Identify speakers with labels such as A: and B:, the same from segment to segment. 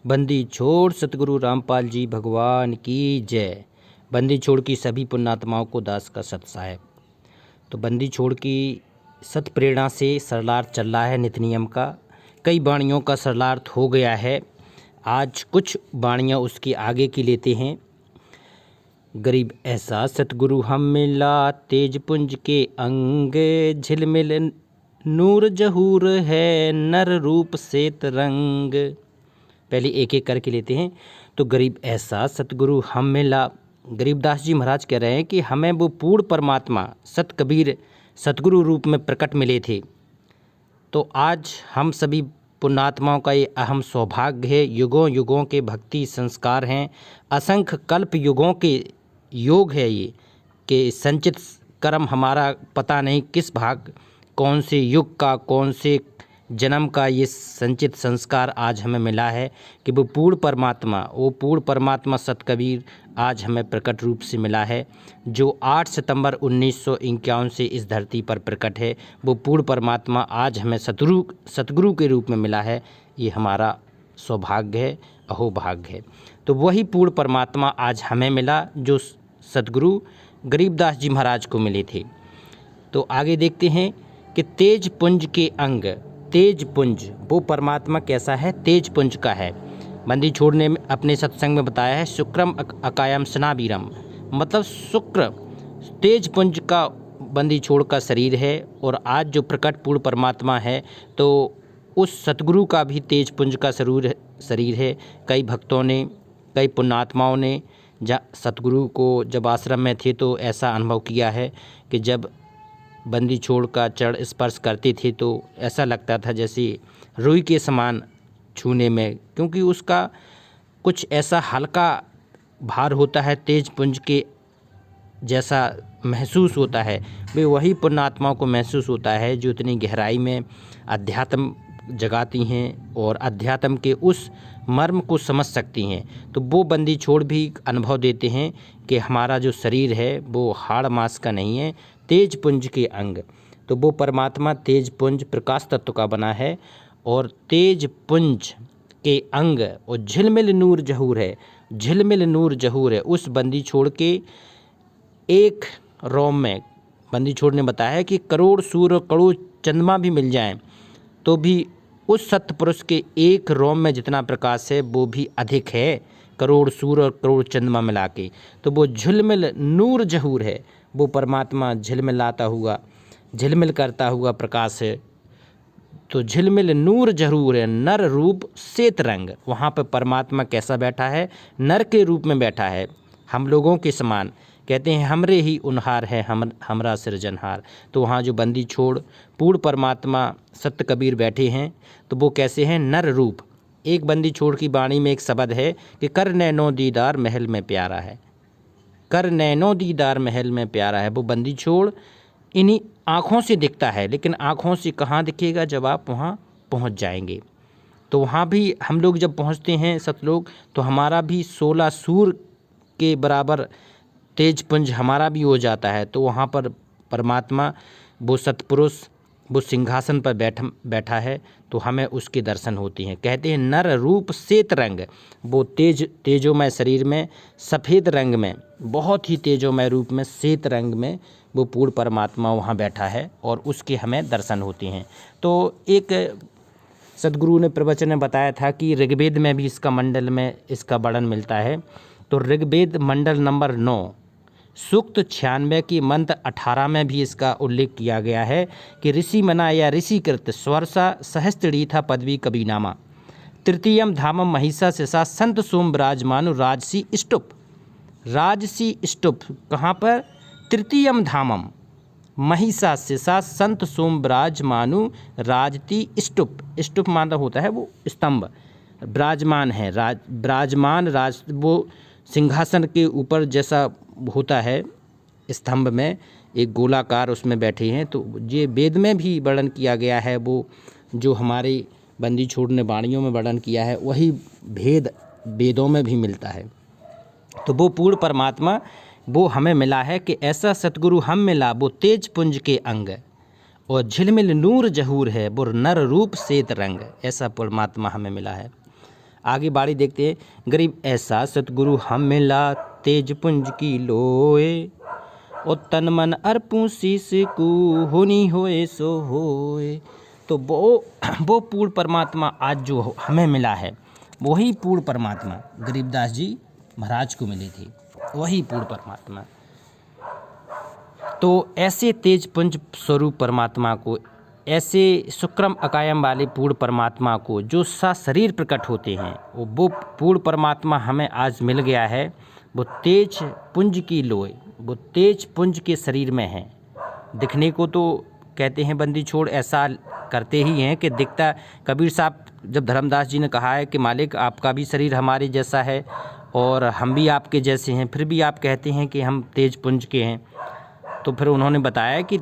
A: बंदी छोड़ सतगुरु रामपाल जी भगवान की जय। बंदी छोड़ की सभी पुण्यात्माओं को दास का सत साहेब। तो बंदी छोड़ की सत प्रेरणा से सरलार्थ चल रहा है नित्य नियम का। कई वाणियों का सरलार्थ हो गया है। आज कुछ वाणियाँ उसकी आगे की लेते हैं। गरीब ऐसा सतगुरु हम मिला, तेज पुंज के अंग, झिलमिल नूर जहूर है, नर रूप श्वेत रंग। पहले एक एक करके लेते हैं। तो गरीब ऐसा सतगुरु हम मिला, गरीबदास जी महाराज कह रहे हैं कि हमें वो पूर्ण परमात्मा सत कबीर सतगुरु रूप में प्रकट मिले थे। तो आज हम सभी पुण्यात्माओं का ये अहम सौभाग्य है। युगों युगों के भक्ति संस्कार हैं, असंख्य कल्प युगों के योग है ये कि संचित कर्म हमारा पता नहीं किस भाग कौन से युग का कौन से जन्म का ये संचित संस्कार आज हमें मिला है कि वो पूर्ण परमात्मा सत कबीर आज हमें प्रकट रूप से मिला है, जो 8 सितंबर 1951 से इस धरती पर प्रकट है। वो पूर्ण परमात्मा आज हमें सतगुरु के रूप में मिला है। ये हमारा सौभाग्य है, अहोभाग्य है। तो वही पूर्ण परमात्मा आज हमें मिला जो सतगुरु गरीबदास जी महाराज को मिले थे। तो आगे देखते हैं कि तेज पुंज के अंग, तेज पुंज वो परमात्मा कैसा है? तेज पुंज का है। बंदी छोड़ ने अपने सत्संग में बताया है शुक्रम अकायम स्नाबीरम, मतलब शुक्र तेज पुंज का बंदी छोड़ का शरीर है। और आज जो प्रकट पूर्ण परमात्मा है तो उस सतगुरु का भी तेज पुंज का शरीर है। कई भक्तों ने, कई पुण्यात्माओं ने सतगुरु को जब आश्रम में थे तो ऐसा अनुभव किया है कि जब बंदी छोड़ का चरण स्पर्श करते थे तो ऐसा लगता था जैसे रुई के समान छूने में, क्योंकि उसका कुछ ऐसा हल्का भार होता है, तेज पुंज के जैसा महसूस होता है। वे वही पुण्यात्माओं को महसूस होता है जो इतनी गहराई में अध्यात्म जगाती हैं और अध्यात्म के उस मर्म को समझ सकती हैं। तो वो बंदी छोड़ भी अनुभव देते हैं कि हमारा जो शरीर है वो हाड़ मांस का नहीं है, तेज पुंज के अंग। तो वो परमात्मा तेज पुंज प्रकाश तत्व का बना है और तेज पुंज के अंग और झिलमिल नूर जहूर है, झिलमिल नूर जहूर है। उस बंदी छोड़ के एक रोम में बंदी छोड़ ने बताया है कि करोड़ सूर्य करोड़ चंद्रमा भी मिल जाएं तो भी उस सत्पुरुष के एक रोम में जितना प्रकाश है वो भी अधिक है, करोड़ सूर्य और करोड़ चंद्रमा मिला के। तो वो झिलमिल नूर जहूर है, वो परमात्मा झिलमिलाता हुआ, झिलमिल करता हुआ प्रकाश है। तो झिलमिल नूर जरूर है, नर रूप श्वेत रंग। वहाँ पर परमात्मा कैसा बैठा है? नर के रूप में बैठा है, हम लोगों के समान। कहते हैं हमरे ही उनहार है हमरा सृजनहार। तो वहाँ जो बंदी छोड़ पूर्ण परमात्मा सत्य कबीर बैठे हैं तो वो कैसे हैं? नर रूप। एक बंदी छोड़ की वाणी में एक शब्द है कि कर नैनो दीदार महल में प्यारा है, कर नैनो दीदार महल में प्यारा है। वो बंदी छोड़ इन्हीं आँखों से दिखता है, लेकिन आँखों से कहाँ दिखेगा जब आप वहाँ पहुँच जाएंगे। तो वहाँ भी हम लोग जब पहुँचते हैं सतलोक तो हमारा भी 16 सूर के बराबर तेज पुंज हमारा भी हो जाता है। तो वहाँ पर परमात्मा वो सतपुरुष वो सिंहासन पर बैठा है तो हमें उसके दर्शन होते हैं। कहते हैं नर रूप श्वेत रंग, वो तेजोमय शरीर में सफ़ेद रंग में, बहुत ही तेजोमय रूप में श्वेत रंग में वो पूर्ण परमात्मा वहाँ बैठा है और उसके हमें दर्शन होते हैं। तो एक सदगुरु ने प्रवचन में बताया था कि ऋग्वेद में भी इसका मंडल में इसका वर्णन मिलता है। तो ऋग्वेद मंडल नंबर 9 सूक्त 96 की मंत्र 18 में भी इसका उल्लेख किया गया है कि ऋषि मना या ऋषिकृत स्वर्षा सहस्त्रीथा पदवी कबीनामा तृतीयम धामम महिषा शेषा संत सोम विराजमानु राजसी स्तूप। राजसी स्तूप कहाँ पर? तृतीयम धामम महिषा शेषा संत सोम विराजमानु राजती स्तूप। स्तूप माना होता है वो स्तंभ, विराजमान है, विराजमान राज वो सिंहासन के ऊपर जैसा होता है स्तंभ में एक गोलाकार उसमें बैठे हैं। तो ये वेद में भी वर्णन किया गया है, वो जो हमारे बंदी छोड़ने वाणियों में वर्णन किया है वही भेद वेदों में भी मिलता है। तो वो पूर्ण परमात्मा वो हमें मिला है कि ऐसा सतगुरु हम मिला वो तेज पुंज के अंग और झिलमिल नूर जहूर है वो नर रूप श्वेत रंग। ऐसा परमात्मा हमें मिला है। आगे बाड़ी देखते हैं। गरीब ऐसा सतगुरु हम मिला, तेज पुंज की लोए, और तन मन अर्पूं शीस को, होनी होए सो होए। तो वो पूर्ण परमात्मा आज जो हमें मिला है, वही पूर्ण परमात्मा गरीबदास जी महाराज को मिले थे, वही पूर्ण परमात्मा। तो ऐसे तेज पुंज स्वरूप परमात्मा को, ऐसे शुक्रम अकायम वाले पूर्ण परमात्मा को जो सशरीर प्रकट होते हैं, वो पूर्ण परमात्मा हमें आज मिल गया है। वो तेज पुंज की लोए, वो तेज पुंज के शरीर में है। दिखने को तो कहते हैं बंदी छोड़ ऐसा करते ही हैं कि दिखता, कबीर साहब जब धर्मदास जी ने कहा है कि मालिक आपका भी शरीर हमारे जैसा है और हम भी आपके जैसे हैं, फिर भी आप कहते हैं कि हम तेज पुंज के हैं, तो फिर उन्होंने बताया कि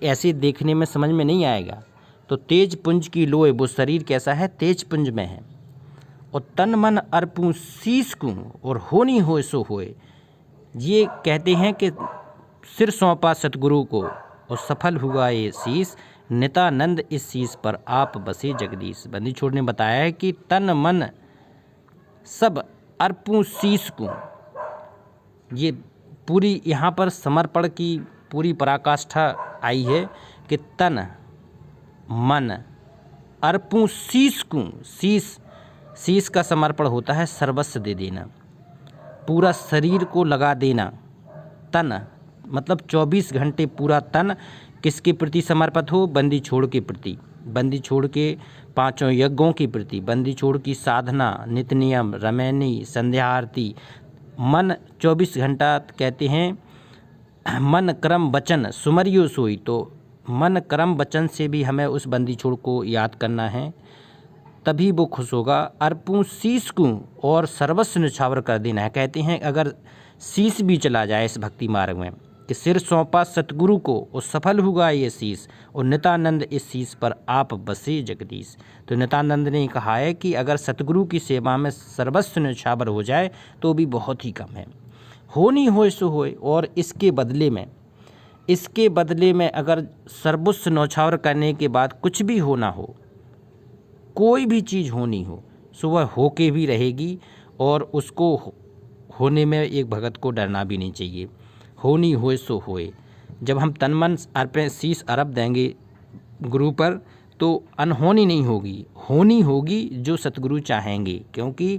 A: ऐसे देखने में समझ में नहीं आएगा। तो तेज पुंज की लोए, वो शरीर कैसा है, तेज पुंज में है। और तन मन अर्पूं शीस को, और होनी होए सो होए। ये कहते हैं कि सिर सौंपा सतगुरु को और सफल हुआ ये शीस, नितानंद इस शीस पर आप बसे जगदीश। बंदी छोड़ ने बताया है कि तन मन सब अर्पूं शीस को, ये पूरी यहाँ पर समर्पण की पूरी पराकाष्ठा आई है कि तन मन अर्पूं शीस को, शीस का समर्पण होता है सर्वस्व दे देना, पूरा शरीर को लगा देना। तन मतलब 24 घंटे पूरा तन किसके प्रति समर्पित हो, बंदी छोड़ के प्रति, बंदी छोड़ के पांचों यज्ञों के प्रति, बंदी छोड़ की साधना, नित्य नियम, रमैनी, संध्या आरती। मन 24 घंटा कहते हैं, मन कर्म वचन सुमरियो सोई। तो मन कर्म वचन से भी हमें उस बंदी छोड़ को याद करना है, तभी वो खुश होगा। अर्पूं शीस को, और सर्वस्व न्यौछावर कर देना है। कहते हैं अगर शीस भी चला जाए इस भक्ति मार्ग में, कि सिर सौंपा सतगुरु को और सफल हुआ ये शीस, और नितानंद इस शीस पर आप बसे जगदीश। तो नितानंद ने कहा है कि अगर सतगुरु की सेवा में सर्वस्व न्यौछावर हो जाए तो भी बहुत ही कम है। होनी होए सो होए, और इसके बदले में अगर सर्वस्व न्यौछावर करने के बाद कुछ भी होना हो, कोई भी चीज़ होनी हो, सो वह होके भी रहेगी, और उसको होने में एक भगत को डरना भी नहीं चाहिए। होनी होए सो होए। जब हम तन मन अर्पण शीस अर्प देंगे गुरु पर, तो अनहोनी नहीं होगी, होनी होगी जो सतगुरु चाहेंगे। क्योंकि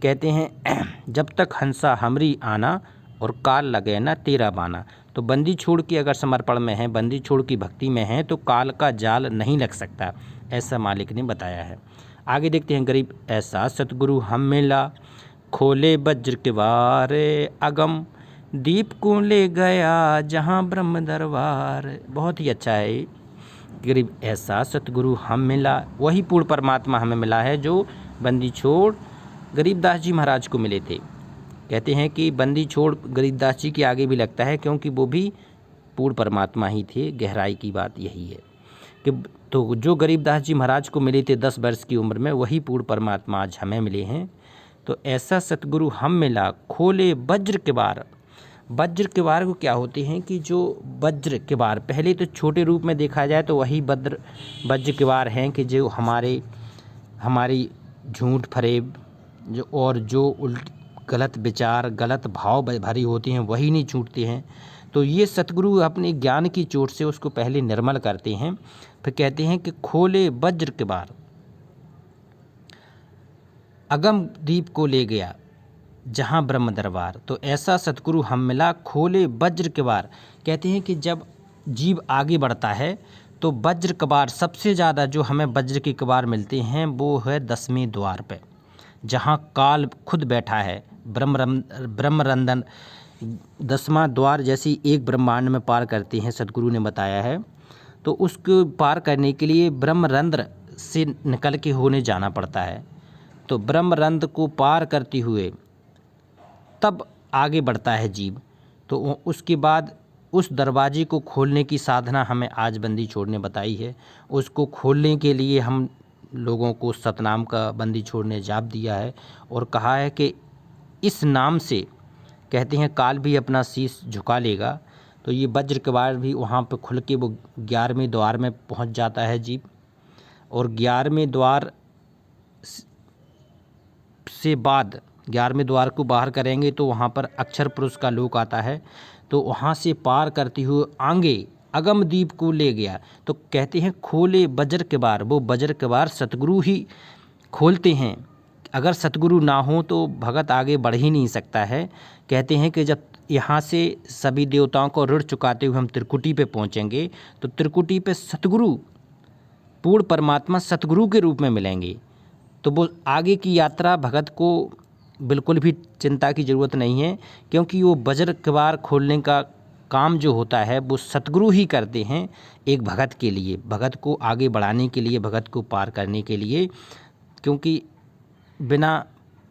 A: कहते हैं जब तक हंसा हमरी आना, और काल लगे ना तेरा बाना। तो बंदी छोड़ के अगर समर्पण में है, बंदी छोड़ की भक्ति में है, तो काल का जाल नहीं लग सकता, ऐसा मालिक ने बताया है। आगे देखते हैं। गरीब ऐसा सतगुरु हम मिला, खोले वज्र के वार, अगम दीप को ले गया जहाँ ब्रह्म दरबार। बहुत ही अच्छा है। गरीब ऐसा सतगुरु हम मिला, वही पूर्ण परमात्मा हमें मिला है जो बंदी छोड़ गरीबदास जी महाराज को मिले थे। कहते हैं कि बंदी छोड़ गरीबदास जी के आगे भी लगता है, क्योंकि वो भी पूर्ण परमात्मा ही थे। गहराई की बात यही है कि तो जो गरीबदास जी महाराज को मिले थे 10 वर्ष की उम्र में, वही पूर्ण परमात्मा आज हमें मिले हैं। तो ऐसा सतगुरु हम मिला, खोले वज्र के बार। वज्र के बार को क्या होते हैं कि जो वज्र के बार पहले तो छोटे रूप में देखा जाए तो वही वज्र के बार हैं कि जो हमारी झूठ फरेब जो और जो गलत विचार गलत भाव भरी होती हैं वही नहीं छूटते हैं। तो ये सतगुरु अपने ज्ञान की चोट से उसको पहले निर्मल करते हैं, फिर कहते हैं कि खोले वज्र के बार, अगम दीप को ले गया जहाँ ब्रह्म दरबार। तो ऐसा सतगुरु हम मिला, खोले वज्र के बार। कहते हैं कि जब जीव आगे बढ़ता है तो वज्र कबार, सबसे ज़्यादा जो हमें वज्र के कबार मिलते हैं वो है 10वें द्वार पे, जहाँ काल खुद बैठा है। ब्रह्मरंधन 10वां द्वार जैसी एक ब्रह्मांड में पार करते हैं, सतगुरु ने बताया है। तो उसको पार करने के लिए ब्रह्मरंध्र से निकल के होने जाना पड़ता है। तो ब्रह्मरंध्र को पार करते हुए तब आगे बढ़ता है जीव। तो उसके बाद उस दरवाजे को खोलने की साधना हमें आज बंदी छोड़ ने बताई है। उसको खोलने के लिए हम लोगों को सतनाम का बंदी छोड़ ने जाप दिया है और कहा है कि इस नाम से कहते हैं काल भी अपना शीश झुका लेगा। तो ये वज्र के बार भी वहाँ पे खुल के वो 11वें द्वार में पहुँच जाता है जीव। और 11वें द्वार उससे बाद 11वें द्वार को बाहर करेंगे तो वहाँ पर अक्षर पुरुष का लोक आता है। तो वहाँ से पार करते हुए आगे अगमदीप को ले गया। तो कहते हैं खोले वज्र किवाड़, वो वज्र किवाड़ सतगुरु ही खोलते हैं। अगर सतगुरु ना हो तो भगत आगे बढ़ ही नहीं सकता है। कहते हैं कि जब यहाँ से सभी देवताओं को ऋण चुकाते हुए हम त्रिकुटी पे पहुँचेंगे तो त्रिकुटी पे सतगुरु, पूर्ण परमात्मा सतगुरु के रूप में मिलेंगे। तो वो आगे की यात्रा भगत को बिल्कुल भी चिंता की ज़रूरत नहीं है, क्योंकि वो वज्र किवाड़ खोलने का काम जो होता है वो सतगुरु ही करते हैं एक भगत के लिए, भगत को आगे बढ़ाने के लिए, भगत को पार करने के लिए। क्योंकि बिना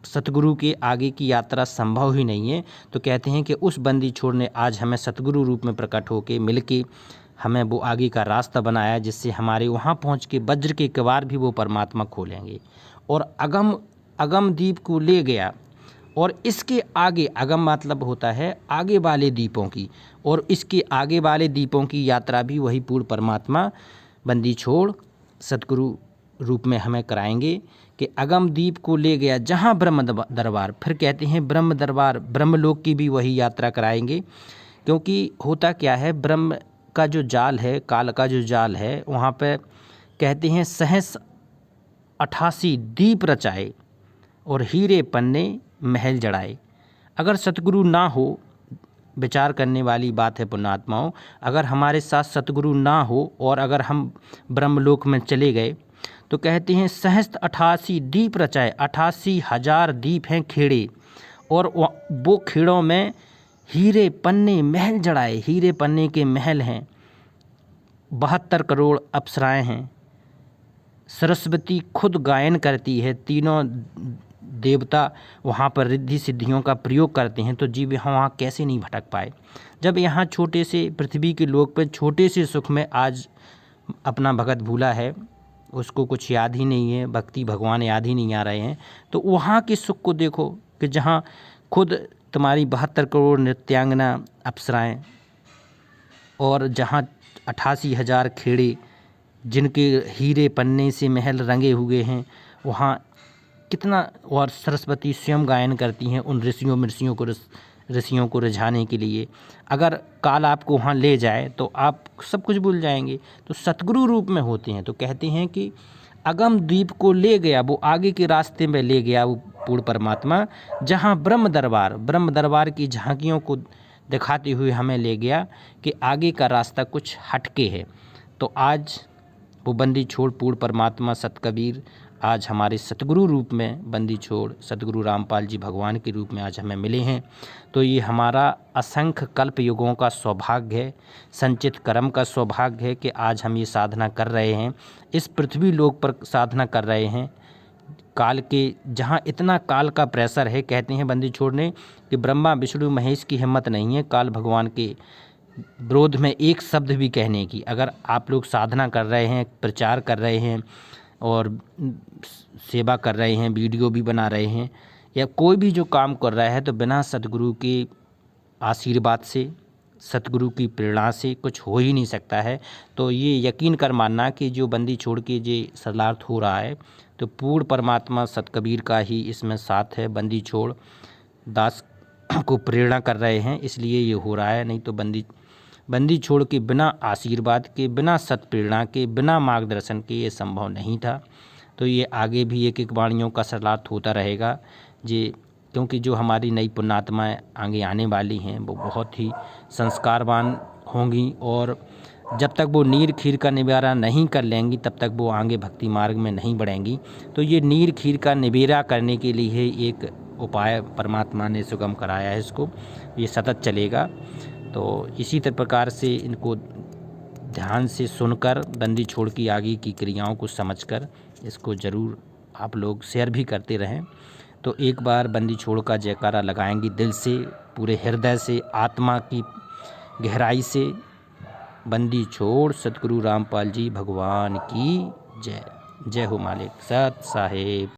A: सतगुरु के आगे की यात्रा संभव ही नहीं है। तो कहते हैं कि उस बंदी छोड़ ने आज हमें सतगुरु रूप में प्रकट होकर मिल के हमें वो आगे का रास्ता बनाया, जिससे हमारे वहाँ पहुँच के वज्र के किवाड़ भी वो परमात्मा खोलेंगे। और अगमदीप को ले गया, और इसके आगे, अगम मतलब होता है आगे वाले दीपों की, और इसके आगे वाले दीपों की यात्रा भी वही पूर्ण परमात्मा बंदी छोड़ सतगुरु रूप में हमें कराएंगे। कि अगमदीप को ले गया जहाँ ब्रह्म दरबार, फिर कहते हैं ब्रह्म दरबार, ब्रह्मलोक की भी वही यात्रा कराएंगे। क्योंकि होता क्या है, ब्रह्म का जो जाल है, काल का जो जाल है, वहाँ पे कहते हैं सहस 88 दीप रचाए और हीरे पन्ने महल जड़ाए। अगर सतगुरु ना हो, विचार करने वाली बात है पुण्यात्माओं, अगर हमारे साथ सतगुरु ना हो और अगर हम ब्रह्मलोक में चले गए तो कहते हैं सहस्त्र 88 दीप रचाए, 88,000 दीप हैं खेड़े, और वो खेड़ों में हीरे पन्ने महल जड़ाए। हीरे पन्ने के महल हैं, 72 करोड़ अप्सराएं हैं, सरस्वती खुद गायन करती है, तीनों देवता वहाँ पर रिद्धि सिद्धियों का प्रयोग करते हैं। तो जीव वहाँ कैसे नहीं भटक पाए, जब यहाँ छोटे से पृथ्वी के लोक पर छोटे से सुख में आज अपना भगत भूला है, उसको कुछ याद ही नहीं है, भक्ति भगवान याद ही नहीं आ रहे हैं। तो वहाँ के सुख को देखो कि जहाँ खुद तुम्हारी 72 करोड़ नृत्यांगना अप्सराएं और जहाँ 88,000 खेड़े जिनके हीरे पन्ने से महल रंगे हुए हैं, वहाँ कितना, और सरस्वती स्वयं गायन करती हैं उन ऋषियों को रिझाने के लिए। अगर काल आपको वहाँ ले जाए तो आप सब कुछ भूल जाएंगे। तो सतगुरु रूप में होते हैं। तो कहते हैं कि अगमदीप को ले गया, वो आगे के रास्ते में ले गया वो पूर्ण परमात्मा, जहाँ ब्रह्म दरबार की झांकियों को दिखाते हुए हमें ले गया कि आगे का रास्ता कुछ हटके है। तो आज वो बंदी छोड़ पूर्ण परमात्मा सतकबीर आज हमारे सतगुरु रूप में बंदी छोड़ सतगुरु रामपाल जी भगवान के रूप में आज हमें मिले हैं। तो ये हमारा असंख्य कल्प युगों का सौभाग्य है, संचित कर्म का सौभाग्य है कि आज हम ये साधना कर रहे हैं, इस पृथ्वी लोक पर साधना कर रहे हैं। काल के जहाँ इतना काल का प्रेशर है, कहते हैं बंदी छोड़ने कि ब्रह्मा विष्णु महेश की हिम्मत नहीं है काल भगवान के विरोध में एक शब्द भी कहने की। अगर आप लोग साधना कर रहे हैं, प्रचार कर रहे हैं और सेवा कर रहे हैं, वीडियो भी बना रहे हैं, या कोई भी जो काम कर रहा है, तो बिना सतगुरु के आशीर्वाद से, सतगुरु की प्रेरणा से कुछ हो ही नहीं सकता है। तो ये यकीन कर मानना कि जो बंदी छोड़ के ये सरलार्थ हो रहा है तो पूर्ण परमात्मा सतकबीर का ही इसमें साथ है। बंदी छोड़ दास को प्रेरणा कर रहे हैं, इसलिए ये हो रहा है। नहीं तो बंदी छोड़ के बिना आशीर्वाद के, बिना सत प्रेरणा के, बिना मार्गदर्शन के ये संभव नहीं था। तो ये आगे भी एक एक वाणियों का सरलार्थ होता रहेगा जी, क्योंकि जो हमारी नई पुण्यात्माएँ आगे आने वाली हैं वो बहुत ही संस्कारवान होंगी, और जब तक वो नीर खीर का निबेरा नहीं कर लेंगी तब तक वो आगे भक्ति मार्ग में नहीं बढ़ेंगी। तो ये नीर खीर का निबेरा करने के लिए एक उपाय परमात्मा ने सुगम कराया है, इसको ये सतत चलेगा। तो इसी प्रकार से इनको ध्यान से सुनकर, बंदी छोड़ की आगे की क्रियाओं को समझकर इसको ज़रूर आप लोग शेयर भी करते रहें। तो एक बार बंदी छोड़ का जयकारा लगाएंगे दिल से, पूरे हृदय से, आत्मा की गहराई से। बंदी छोड़ सतगुरु रामपाल जी भगवान की जय। जय हो मालिक सत साहेब।